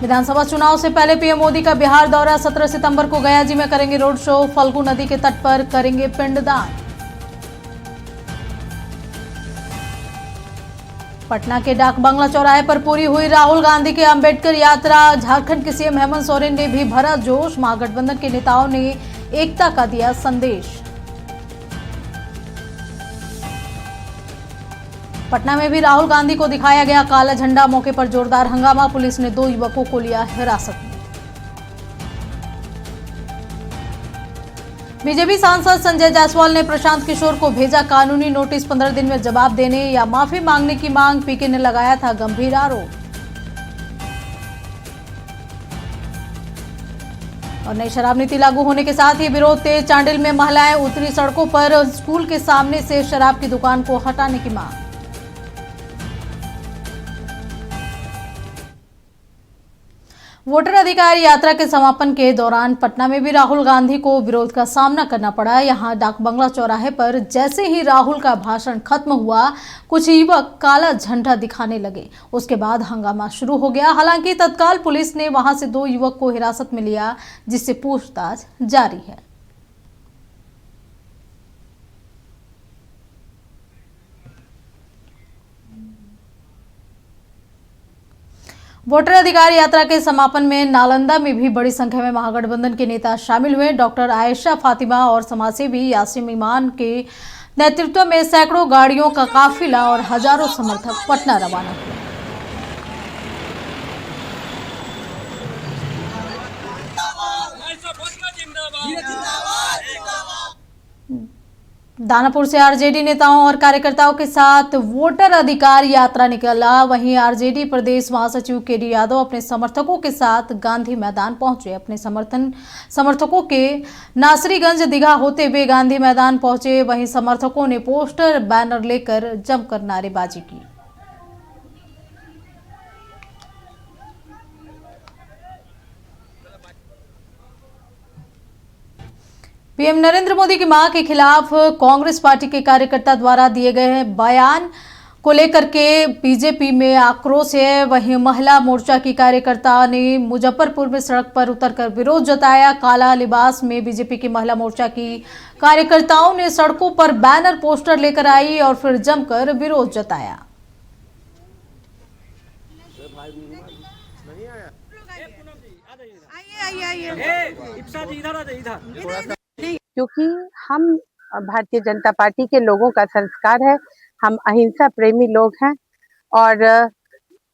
विधानसभा चुनाव से पहले पीएम मोदी का बिहार दौरा 17 सितंबर को गयाजी में करेंगे रोड शो। फल्गु नदी के तट पर करेंगे पिंडदान। पटना के डाक बंगला चौराहे पर पूरी हुई राहुल गांधी के अंबेडकर यात्रा। झारखंड के सीएम हेमंत सोरेन ने भी भरा जोश। महागठबंधन के नेताओं ने एकता का दिया संदेश। पटना में भी राहुल गांधी को दिखाया गया काला झंडा। मौके पर जोरदार हंगामा। पुलिस ने 2 युवकों को लिया हिरासत में। बीजेपी सांसद संजय जायसवाल ने प्रशांत किशोर को भेजा कानूनी नोटिस। 15 दिन में जवाब देने या माफी मांगने की मांग। पीके ने लगाया था गंभीर आरोप। और नई शराब नीति लागू होने के साथ ही विरोध तेज। चांडिल में महिलाएं उतरी सड़कों पर। स्कूल के सामने से शराब की दुकान को हटाने की मांग। वोटर अधिकार यात्रा के समापन के दौरान पटना में भी राहुल गांधी को विरोध का सामना करना पड़ा। यहां डाक बंगला चौराहे पर जैसे ही राहुल का भाषण खत्म हुआ, कुछ युवक काला झंडा दिखाने लगे। उसके बाद हंगामा शुरू हो गया। हालांकि तत्काल पुलिस ने वहां से 2 युवक को हिरासत में लिया, जिससे पूछताछ जारी है। वोटर अधिकार यात्रा के समापन में नालंदा में भी बड़ी संख्या में महागठबंधन के नेता शामिल हुए। डॉक्टर आयशा फातिमा और समाजसेवी यासिम इमाम के नेतृत्व में सैकड़ों गाड़ियों का काफिला और हजारों समर्थक पटना रवाना हुए। दानापुर से आरजेडी नेताओं और कार्यकर्ताओं के साथ वोटर अधिकार यात्रा निकला। वहीं आरजेडी प्रदेश महासचिव केडी यादव अपने समर्थकों के साथ गांधी मैदान पहुंचे। अपने समर्थकों के नासरीगंज दीघा होते हुए गांधी मैदान पहुंचे। वहीं समर्थकों ने पोस्टर बैनर लेकर जमकर नारेबाजी की। पीएम नरेंद्र मोदी की मां के खिलाफ कांग्रेस पार्टी के कार्यकर्ता द्वारा दिए गए बयान को लेकर के बीजेपी में आक्रोश है। वहीं महिला मोर्चा की कार्यकर्ता ने मुजफ्फरपुर में सड़क पर उतरकर विरोध जताया। काला लिबास में बीजेपी की महिला मोर्चा की कार्यकर्ताओं ने सड़कों पर बैनर पोस्टर लेकर आई और फिर जमकर विरोध जताया। क्योंकि हम भारतीय जनता पार्टी के लोगों का संस्कार है, हम अहिंसा प्रेमी लोग हैं और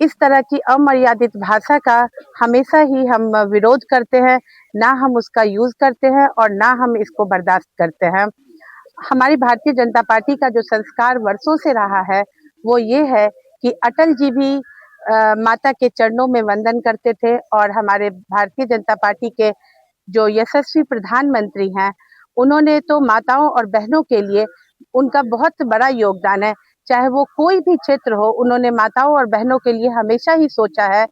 इस तरह की अमर्यादित भाषा का हमेशा ही हम विरोध करते हैं। ना हम उसका यूज करते हैं और ना हम इसको बर्दाश्त करते हैं। हमारी भारतीय जनता पार्टी का जो संस्कार वर्षों से रहा है वो ये है कि अटल जी भी माता के चरणों में वंदन करते थे और हमारे भारतीय जनता पार्टी के जो यशस्वी प्रधानमंत्री हैं उन्होंने तो माताओं और बहनों के लिए उनका बहुत बड़ा योगदान है। चाहे वो कोई भी क्षेत्र हो, उन्होंने माताओं और बहनों के लिए हमेशा ही सोचा है।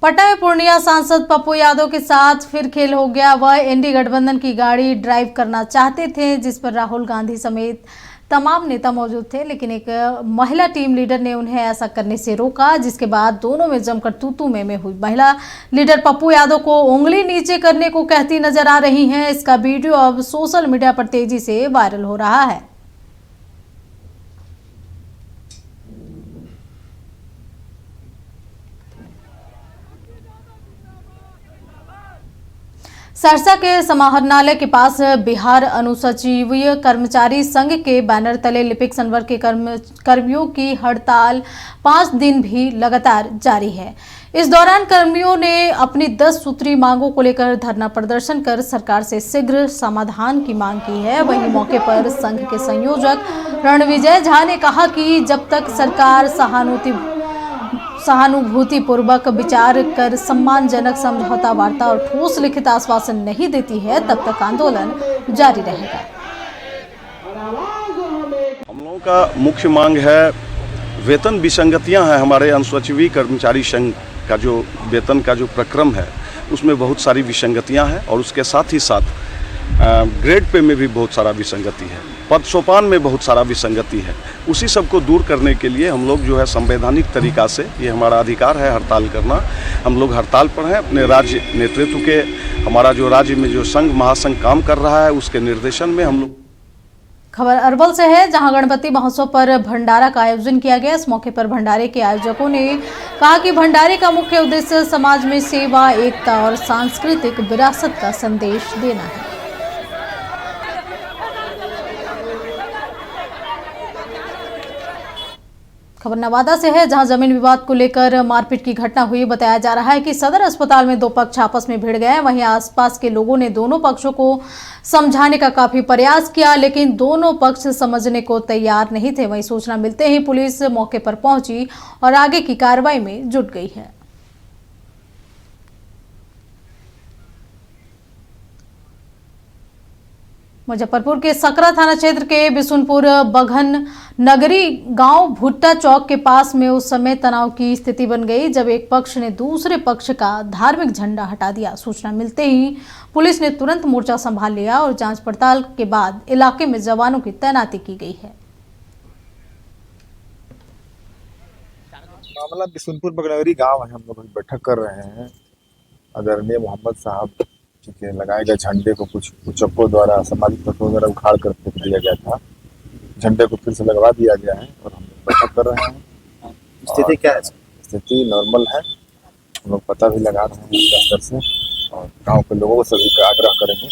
पटना में पूर्णिया सांसद पप्पू यादव के साथ फिर खेल हो गया। वह एनडीए गठबंधन की गाड़ी ड्राइव करना चाहते थे, जिस पर राहुल गांधी समेत तमाम नेता मौजूद थे, लेकिन एक महिला टीम लीडर ने उन्हें ऐसा करने से रोका, जिसके बाद दोनों में जमकर तू-तू में हुई। महिला लीडर पप्पू यादव को उंगली नीचे करने को कहती नजर आ रही हैं। इसका वीडियो अब सोशल मीडिया पर तेजी से वायरल हो रहा है। सहरसा के समाहरणालय के पास बिहार अनुसूचित कर्मचारी संघ के बैनर तले लिपिक संवर्ग के कर्मियों की हड़ताल 5 दिन भी लगातार जारी है। इस दौरान कर्मियों ने अपनी 10 सूत्री मांगों को लेकर धरना प्रदर्शन कर सरकार से शीघ्र समाधान की मांग की है। वहीं मौके पर संघ के संयोजक रणविजय झा ने कहा कि जब तक सरकार सहानुभूतिपूर्वक विचार कर सम्मानजनक समझौता वार्ता और ठोस लिखित आश्वासन नहीं देती है, तब तक आंदोलन जारी रहेगा। हम लोगों का मुख्य मांग है, वेतन विसंगतियां हैं। हमारे अनुसूचित कर्मचारी संघ का जो वेतन का जो प्रक्रम है उसमें बहुत सारी विसंगतियां हैं और उसके साथ ही साथ ग्रेड पे में भी बहुत सारा विसंगति है। पद सोपान में बहुत सारा विसंगति है। उसी सब को दूर करने के लिए हम लोग जो है संवैधानिक तरीका से, ये हमारा अधिकार है हड़ताल करना, हम लोग हड़ताल पर हैं। अपने राज्य नेतृत्व के, हमारा जो राज्य में जो संघ महासंघ काम कर रहा है उसके निर्देशन में हम लोग। खबर अरवल से है, जहां गणपति महोत्सव पर भंडारा का आयोजन किया गया। इस मौके पर भंडारे के आयोजकों ने कहा कि भंडारे का मुख्य उद्देश्य समाज में सेवा, एकता और सांस्कृतिक विरासत का संदेश देना है। खबर नवादा से है, जहां जमीन विवाद को लेकर मारपीट की घटना हुई। बताया जा रहा है कि सदर अस्पताल में दो पक्ष आपस में भिड़ गए। वहीं आसपास के लोगों ने दोनों पक्षों को समझाने का काफी प्रयास किया, लेकिन दोनों पक्ष समझने को तैयार नहीं थे। वहीं सूचना मिलते ही पुलिस मौके पर पहुंची और आगे की कार्रवाई में जुट गई है। मुजफ्फरपुर के सकरा थाना क्षेत्र के बिशुनपुर बघन नगरी गांव भुट्टा चौक के पास में उस समय तनाव की स्थिति बन गई जब एक पक्ष ने दूसरे पक्ष का धार्मिक झंडा हटा दिया। सूचना मिलते ही पुलिस ने तुरंत मोर्चा संभाल लिया और जांच पड़ताल के बाद इलाके में जवानों की तैनाती की गई है। मामला बिशुनपुर बगनगरी गांव है। हम लोग बैठक कर रहे हैं। आदरणीय मोहम्मद साहब के लगाए गए झंडे को कुछ उचक्कों द्वारा सामाजिक तत्वों द्वारा उखाड़ कर फेंक दिया गया था। झंडे को फिर से लगवा दिया गया है और हम लोग बैठक कर रहे हैं। स्थिति क्या है? स्थिति नॉर्मल है। हम लोग पता भी लगा रहे हैं स्तर से और गांव के लोगों से भी आग्रह करेंगे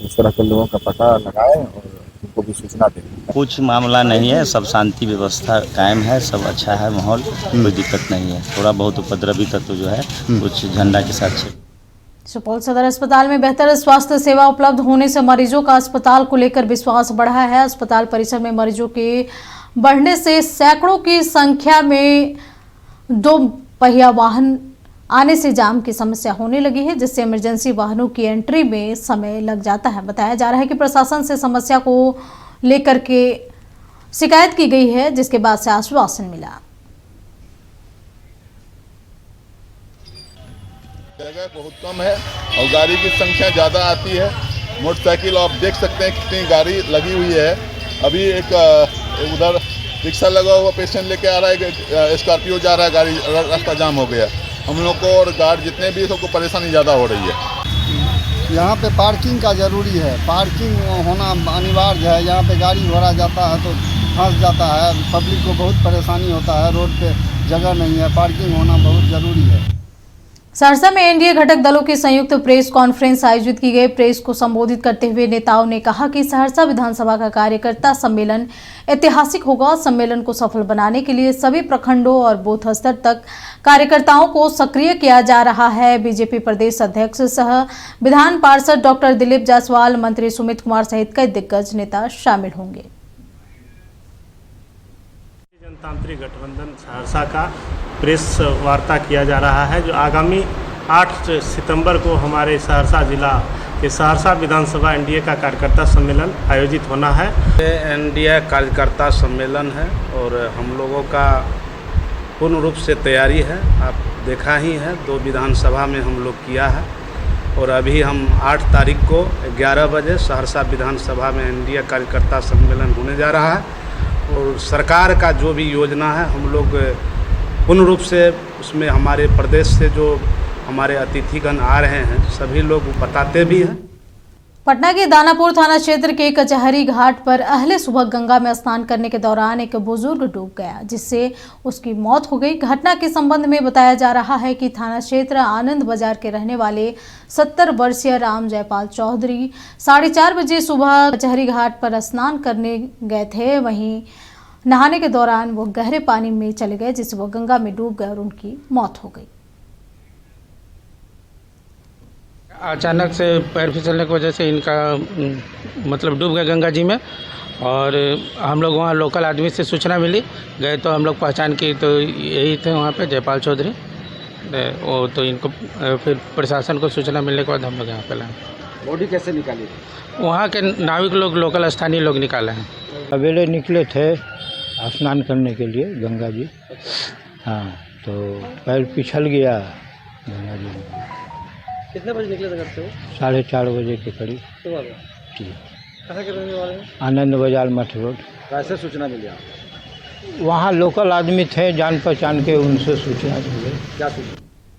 इस तरह के लोगों का पता लगाए और उनको भी सूचना दें। कुछ मामला नहीं है, सब शांति व्यवस्था कायम है, सब अच्छा है, माहौल कोई दिक्कत नहीं है। थोड़ा बहुत उपद्रवी तत्व जो है कुछ झंडा के साथ सुपौल सदर अस्पताल में बेहतर स्वास्थ्य सेवा उपलब्ध होने से मरीजों का अस्पताल को लेकर विश्वास बढ़ा है। अस्पताल परिसर में मरीजों के बढ़ने से सैकड़ों की संख्या में दो पहिया वाहन आने से जाम की समस्या होने लगी है, जिससे इमरजेंसी वाहनों की एंट्री में समय लग जाता है। बताया जा रहा है कि प्रशासन से समस्या को लेकर के शिकायत की गई है, जिसके बाद से आश्वासन मिला। जगह बहुत कम है और गाड़ी की संख्या ज़्यादा आती है। मोटरसाइकिल आप देख सकते हैं कितनी गाड़ी लगी हुई है। अभी एक उधर रिक्शा लगा हुआ पेशेंट लेके आ रहा है, स्कॉर्पियो जा रहा है, गाड़ी रास्ता जाम हो गया। हम लोग को और गार्ड जितने भी सबको परेशानी ज़्यादा हो रही है। यहाँ पे पार्किंग का ज़रूरी है, पार्किंग होना अनिवार्य है। यहाँ पे गाड़ी घोड़ा जाता है तो फंस जाता है, पब्लिक को बहुत परेशानी होता है। रोड पे जगह नहीं है, पार्किंग होना बहुत ज़रूरी है। सहरसा में एनडीए घटक दलों की संयुक्त प्रेस कॉन्फ्रेंस आयोजित की गई। प्रेस को संबोधित करते हुए नेताओं ने कहा कि सहरसा विधानसभा का कार्यकर्ता सम्मेलन ऐतिहासिक होगा। सम्मेलन को सफल बनाने के लिए सभी प्रखंडों और बूथ स्तर तक कार्यकर्ताओं को सक्रिय किया जा रहा है। बीजेपी प्रदेश अध्यक्ष सह विधान पार्षद डॉक्टर दिलीप जायसवाल, मंत्री सुमित कुमार सहित कई दिग्गज नेता शामिल होंगे। जनतांत्रिक गठबंधन सहरसा का प्रेस वार्ता किया जा रहा है, जो आगामी 8 सितंबर को हमारे सहरसा जिला के सहरसा विधानसभा एनडीए का कार्यकर्ता सम्मेलन आयोजित होना है। एनडीए कार्यकर्ता सम्मेलन है और हम लोगों का पूर्ण रूप से तैयारी है। आप देखा ही है, 2 विधानसभा में हम लोग किया है और अभी हम 8 तारीख को 11 बजे सहरसा विधानसभा में एनडीए कार्यकर्ता सम्मेलन होने जा रहा है। और सरकार का जो भी योजना है हम लोग पूर्ण रूप से उसमें हमारे प्रदेश से जो हमारे अतिथिगण आ रहे हैं सभी लोग बताते भी हैं। पटना के दानापुर थाना क्षेत्र के कचहरी घाट पर अहले सुबह गंगा में स्नान करने के दौरान एक बुजुर्ग डूब गया, जिससे उसकी मौत हो गई। घटना के संबंध में बताया जा रहा है कि थाना क्षेत्र आनंद बाजार के रहने वाले 70 वर्षीय राम जयपाल चौधरी 4:30 बजे सुबह कचहरी घाट पर स्नान करने गए थे। वहीं नहाने के दौरान वो गहरे पानी में चले गए, जिससे वो गंगा में डूब गए और उनकी मौत हो गई। अचानक से पैर फिसलने की वजह से इनका मतलब डूब गए गंगा जी में। और हम लोग वहाँ लोकल आदमी से सूचना मिली, गए तो हम लोग पहचान की तो यही थे वहाँ पे जयपाल चौधरी। वो तो इनको फिर प्रशासन को सूचना मिलने के बाद हम लोग यहाँ पे लाए। बॉडी कैसे निकाली? वहाँ के नाविक लोग, लोकल स्थानीय लोग निकाले हैं। सवेरे निकले थे स्नान करने के लिए गंगा जी। हाँ, तो पैर पिछल गया गंगा जी में। कितने बजे निकले थे घर से? 4:30 बजे के करीब। सुबह में? जी। कहाँ के रहने वाले हैं? आनंद बाजार मठ रोड। कैसे सूचना मिली आपको? वहाँ लोकल आदमी थे जान पहचान के, उनसे सूचना मिली। क्या सूचना?